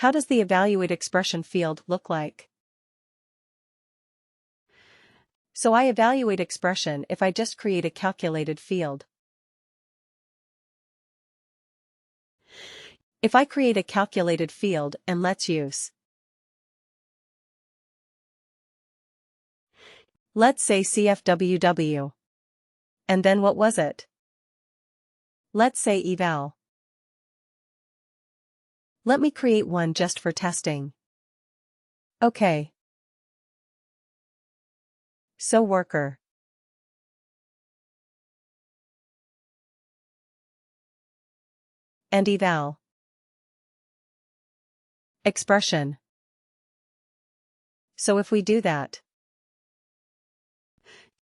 How does the evaluate expression field look like? So I evaluate expression if I just create a calculated field. If I create a calculated field and let's use, let's say CFWW. And then what was it? Let's say eval. Let me create one just for testing. Okay. So worker. And eval. Expression. So if we do that,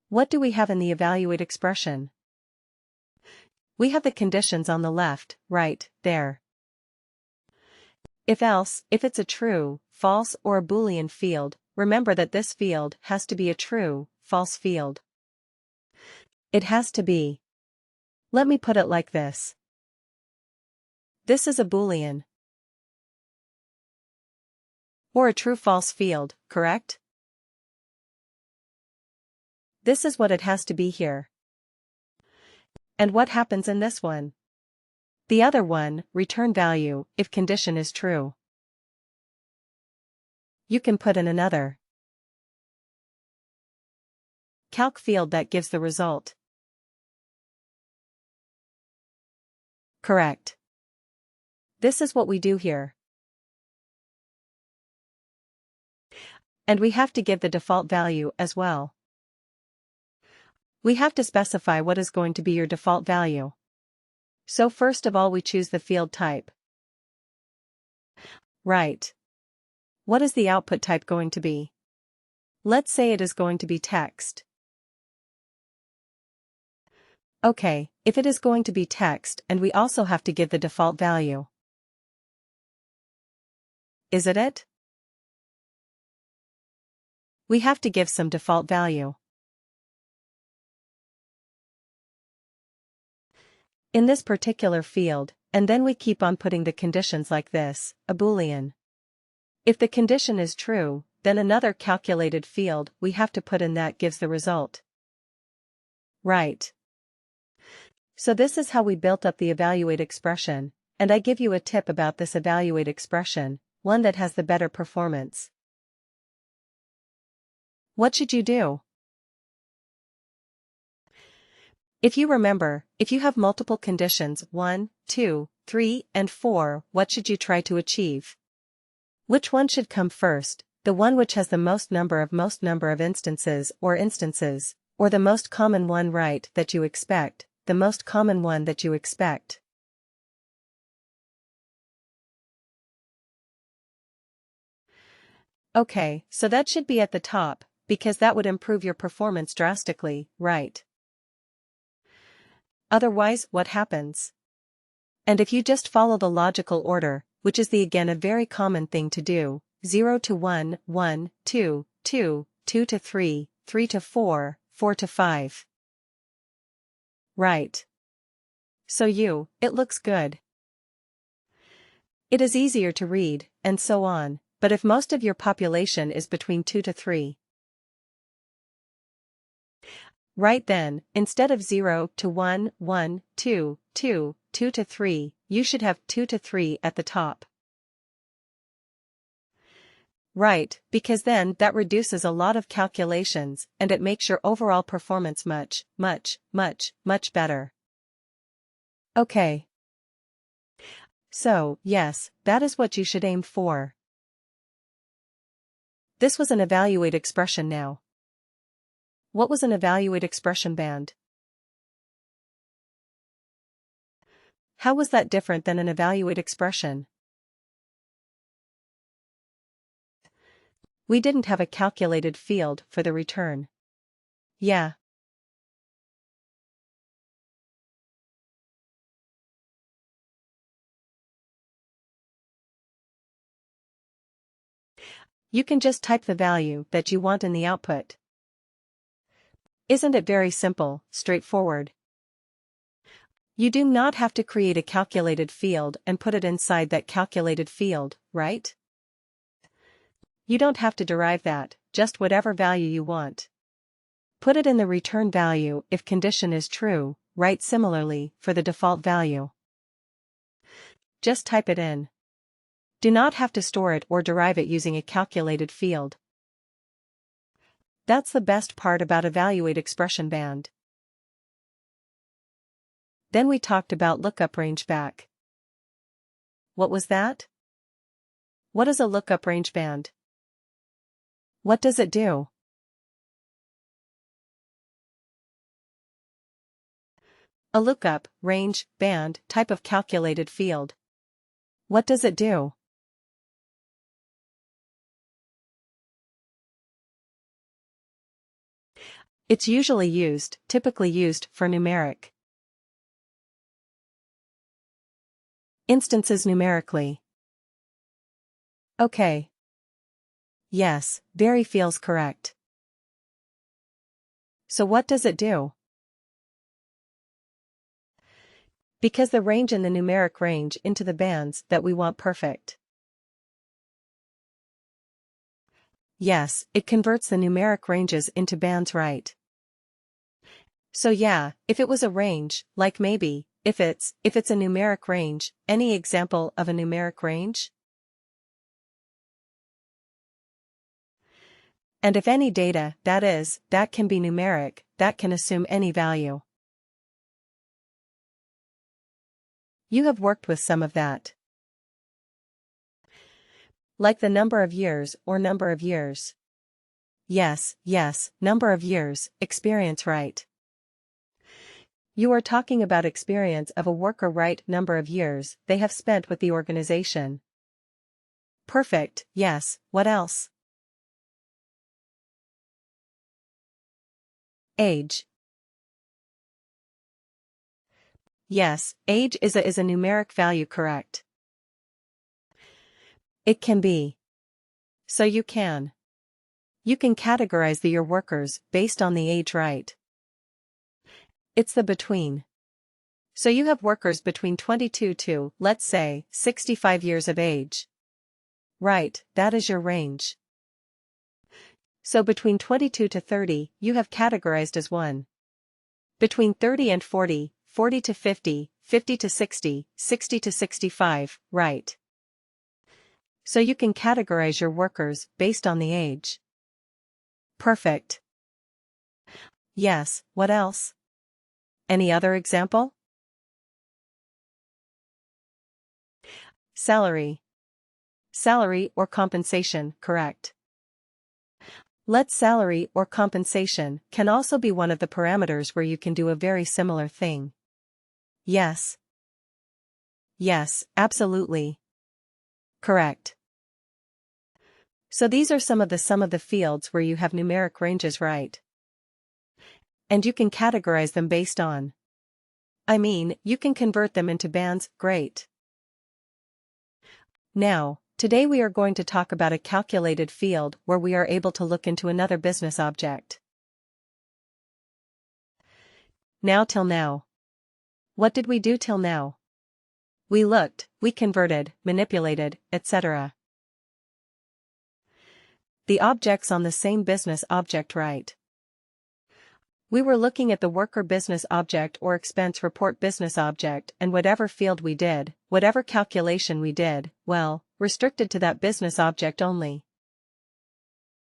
what do we have in the evaluate expression? We have the conditions on the left, right, there. If else, if it's a true, false or a Boolean field, remember that this field has to be a true, false field. It has to be. Let me put it like this. This is a Boolean. Or a true-false field, correct? This is what it has to be here. And what happens in this one? The other one, return value, if condition is true. You can put in another calc field that gives the result. Correct. This is what we do here. And we have to give the default value as well. We have to specify what is going to be your default value. So first of all we choose the field type. Right. What is the output type going to be? Let's say it is going to be text. Okay, if it is going to be text and we also have to give the default value. Is it? We have to give some default value. In this particular field, and then we keep on putting the conditions like this, a Boolean. If the condition is true, then another calculated field we have to put in that gives the result. Right. So this is how we built up the evaluate expression, and I give you a tip about this evaluate expression, one that has the better performance. What should you do? If you remember, if you have multiple conditions 1, 2, 3, and 4, what should you try to achieve? Which one should come first, the one which has the most number of instances, or the most common one right that you expect, the most common one that you expect? Okay, so that should be at the top, because that would improve your performance drastically, right? Otherwise, what happens? And if you just follow the logical order, which is again a very common thing to do, 0 to 1, 1, 2, 2, 2 to 3, 3 to 4, 4 to 5. Right. So it looks good. It is easier to read, and so on, but if most of your population is between 2 to 3. Right then, instead of 0 to 1, 1, 2, 2, 2 to 3, you should have 2 to 3 at the top. Right, because then that reduces a lot of calculations and it makes your overall performance much, much, much, much better. Okay. So, yes, that is what you should aim for. This was an evaluate expression now. What was an evaluate expression band? How was that different than an evaluate expression? We didn't have a calculated field for the return. Yeah. You can just type the value that you want in the output. Isn't it very simple, straightforward? You do not have to create a calculated field and put it inside that calculated field, right? You don't have to derive that, just whatever value you want. Put it in the return value if condition is true, right? Similarly, for the default value. Just type it in. Do not have to store it or derive it using a calculated field. That's the best part about evaluate expression band. Then we talked about lookup range back. What was that? What is a lookup range band? What does it do? A lookup, range, band, type of calculated field. What does it do? It's typically used for numeric instances numerically. Okay. Yes, very feels correct. So what does it do? Because the range in the numeric range into the bands that we want perfect. Yes, it converts the numeric ranges into bands, right? So yeah, if it was a range, like maybe, if it's a numeric range, any example of a numeric range? And if any data, that can be numeric, that can assume any value. You have worked with some of that. Like the number of years or number of years. Yes, number of years, experience, right? You are talking about experience of a worker, right? Number of years they have spent with the organization. Perfect, yes, what else? Age. Yes, age is a numeric value, correct? It can be. So you can categorize your workers based on the age, right? It's the between. So you have workers between 22 to, let's say, 65 years of age. Right, that is your range. So between 22 to 30, you have categorized as 1. Between 30 and 40, 40 to 50, 50 to 60, 60 to 65, right? So you can categorize your workers based on the age. Perfect. Yes, what else? Any other example? Salary. Salary or compensation, correct? Let salary or compensation can also be one of the parameters where you can do a very similar thing. Yes. Yes, absolutely. Correct. So these are some of the fields where you have numeric ranges, right? And you can categorize them based on. You can convert them into bands, great. Now, today we are going to talk about a calculated field where we are able to look into another business object. Now till now. What did we do till now? We looked, we converted, manipulated, etc. The objects on the same business object, right? We were looking at the worker business object or expense report business object, and whatever field we did, whatever calculation we did, well, restricted to that business object only.